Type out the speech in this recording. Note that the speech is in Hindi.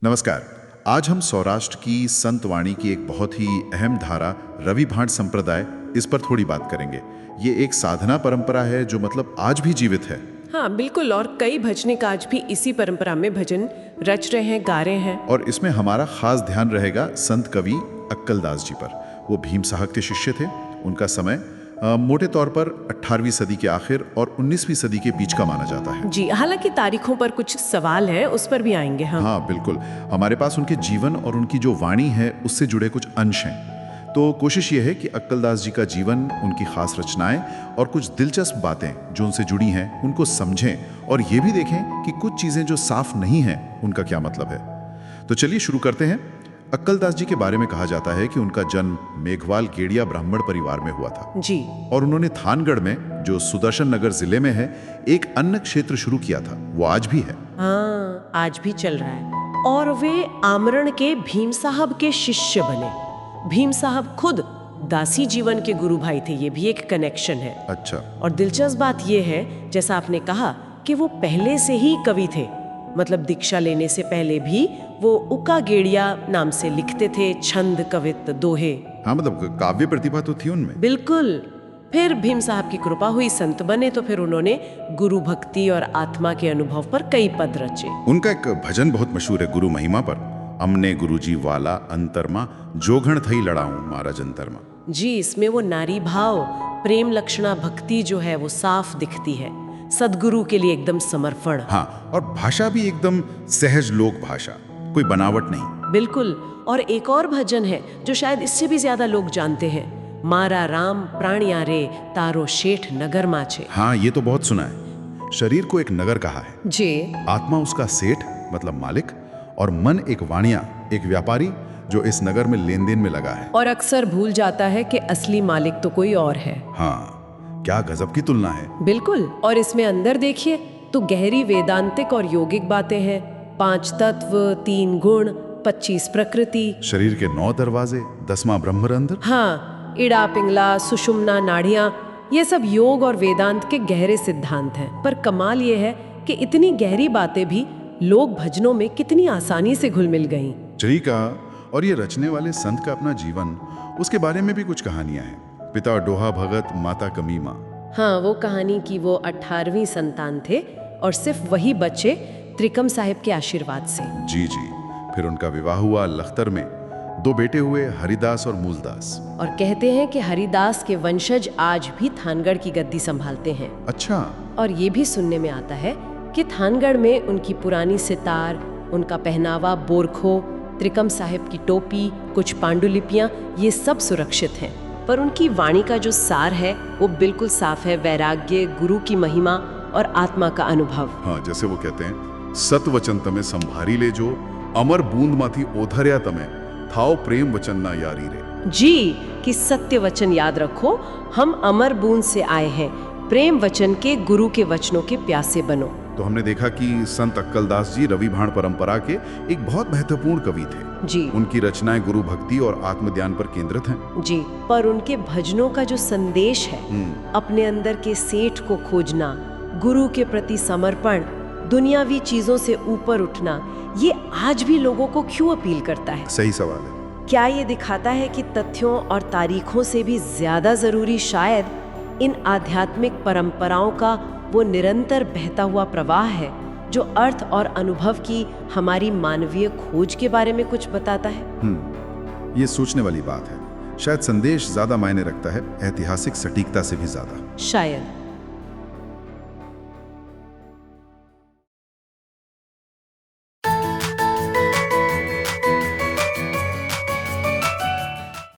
नमस्कार। आज हम सौराष्ट्र की संत वाणी की एक बहुत ही अहम धारा रवि भाट संप्रदाय, इस पर थोड़ी बात करेंगे। ये एक साधना परंपरा है जो मतलब आज भी जीवित है। हाँ बिल्कुल, और कई भजनिक आज भी इसी परंपरा में भजन रच रहे हैं, गा रहे हैं। और इसमें हमारा खास ध्यान रहेगा संत कवि अक्कलदास जी पर। वो भीम साहब के शिष्य थे। उनका समय मोटे तौर पर 18वीं सदी के आखिर और 19वीं सदी के बीच का माना जाता है। जी, हालांकि तारीखों पर कुछ सवाल हैं, उस पर भी आएंगे हम। हाँ बिल्कुल, हमारे पास उनके जीवन और उनकी जो वाणी है उससे जुड़े कुछ अंश हैं। तो कोशिश ये है कि अक्कलदास जी का जीवन, उनकी खास रचनाएं और कुछ दिलचस्प बातें जो उनसे जुड़ी हैं उनको समझें, और ये भी देखें कि कुछ चीजें जो साफ नहीं हैं उनका क्या मतलब है। तो चलिए शुरू करते हैं। अक्कलदास जी के बारे में कहा जाता है कि उनका जन्म मेघवाल गेड़िया ब्राह्मण परिवार में हुआ था जी। और उन्होंने थानगढ़ में, जो सुदर्शन नगर जिले में है, एक अन्न क्षेत्र शुरू किया था। वो आज भी है। हाँ, आज भी चल रहा है। और वे आमरण के भीम साहब के शिष्य बने। भीम साहब खुद दासी जीवन के गुरु भाई थे, ये भी एक कनेक्शन है। अच्छा। और दिलचस्प बात यह है, जैसा आपने कहा, कि वो पहले से ही कवि थे। मतलब दीक्षा लेने से पहले भी वो उका गेड़िया नाम से लिखते थे, छंद, कवित्त, दोहे। हाँ, मतलब काव्य प्रतिभा तो थी उनमें। बिल्कुल। फिर भीम साहब की कृपा हुई, संत बने, तो फिर उन्होंने गुरु भक्ति और आत्मा के अनुभव पर कई पद रचे। उनका एक भजन बहुत मशहूर है गुरु महिमा पर। अमने गुरुजी वाला अंतरमा, जोघण थई लड़ाऊं मारा जंतरमा। जी, इसमें वो नारी भाव, प्रेम लक्षणा भक्ति जो है वो साफ दिखती है। सदगुरु के लिए एकदम समर्पण। हाँ, और भाषा भी एकदम सहज लोक भाषा, कोई बनावट नहीं। बिल्कुल। और एक और भजन है जो शायद इससे भी ज्यादा लोग जानते हैं, मारा राम प्राणिया रे, तारो शेठ नगर माछे। हाँ, ये तो बहुत सुना है। शरीर को एक नगर कहा है जी। आत्मा उसका सेठ मतलब मालिक, और मन एक वाणिया, एक व्यापारी जो इस नगर में लेन देन में लगा है। और अक्सर भूल जाता है कि असली मालिक तो कोई और है। हाँ, क्या गजब की तुलना है। बिल्कुल। और इसमें अंदर देखिए तो गहरी वेदांतिक और योगिक बातें हैं। 5 तत्व, 3 गुण, 25 प्रकृति, शरीर के 9 दरवाजे, 10वां ब्रह्मरंध्र। हाँ, इड़ा पिंगला, सुषुम्ना नाड़ियां, ये सब योग और वेदांत के गहरे सिद्धांत हैं। पर कमाल ये है कि इतनी गहरी बातें भी लोक भजनों में कितनी आसानी से घुल मिल गईं। चरी का और ये रचने वाले संत का अपना जीवन, उसके बारे में भी कुछ कहानियां हैं। पिता डोहा भगत, माता कमीमा। हाँ, वो कहानी की वो 18वीं संतान थे और सिर्फ वही बच्चे त्रिकम साहिब के आशीर्वाद से। जी जी। फिर उनका विवाह हुआ लखतर में, 2 बेटे हुए, हरिदास और मूलदास। और कहते हैं कि हरिदास के वंशज आज भी थानगढ़ की गद्दी संभालते हैं। अच्छा। और ये भी सुनने में आता है कि थानगढ़ में उनकी पुरानी सितार, उनका पहनावा, बोरखो, त्रिकम साहिब की टोपी, कुछ पांडुलिपियां, ये सब सुरक्षित हैं। पर उनकी वाणी का जो सार है वो बिल्कुल साफ है। वैराग्य, गुरु की महिमा और आत्मा का अनुभव। हाँ, जैसे वो कहते हैं, सत वचन तमे संभारी ले जो, अमर बूंद माथी ओधर्या तमे, थाओ प्रेम वचन ना यारी रे। जी, कि सत्य वचन याद रखो, हम अमर बूंद से आए हैं, प्रेम वचन के, गुरु के वचनों के प्यासे बनो। तो हमने देखा कि संत अक्कलदास जी रवि भाट परंपरा के एक बहुत महत्वपूर्ण कवि थे। जी। उनकी रचनाएं गुरु भक्ति और आत्मज्ञान पर केंद्रित हैं। जी, पर उनके भजनों का जो संदेश है, अपने अंदर के सेठ को खोजना, गुरु के प्रति समर्पण, दुनियावी चीजों से ऊपर उठना, ये आज भी लोगों को क्यों अपील करता है? सही सवाल है। क्या ये दिखाता है कि तथ्यों और तारीखों से भी ज्यादा जरूरी शायद इन आध्यात्मिक परंपराओं का वो निरंतर बहता हुआ प्रवाह है, जो अर्थ और अनुभव की हमारी मानवीय खोज के बारे में कुछ बताता है? ये सोचने वाली बात है। शायद संदेश ज्यादा मायने रखता है ऐतिहासिक सटीकता से भी ज्यादा। शायद।